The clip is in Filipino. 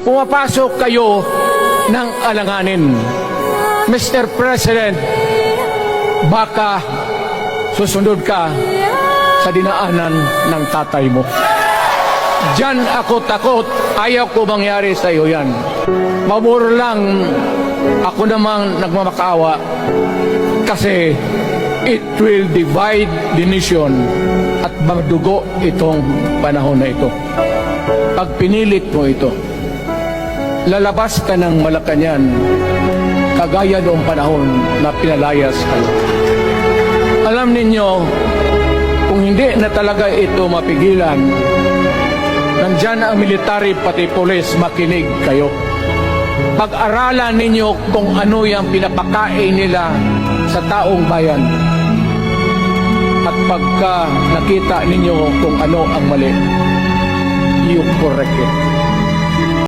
Pumapasok kayo ng alanganin. Mr. President, baka susunod ka sa dinaanan ng tatay mo. Diyan ako takot. Ayaw ko mangyari sa iyo yan. Maburo lang ako namang nagmamakaawa kasi it will divide the nation at madugo itong panahon na ito. Pag pinilit mo ito, lalabas ka ng Malacañang kagaya noong panahon na pinalayas kayo. Alam ninyo, kung hindi na talaga ito mapigilan, nandyan ang military pati pulis, makinig kayo. Pag-aralan ninyo kung ano yung pinapakain nila sa taong bayan. At pagka nakita ninyo kung ano ang mali, you correct it.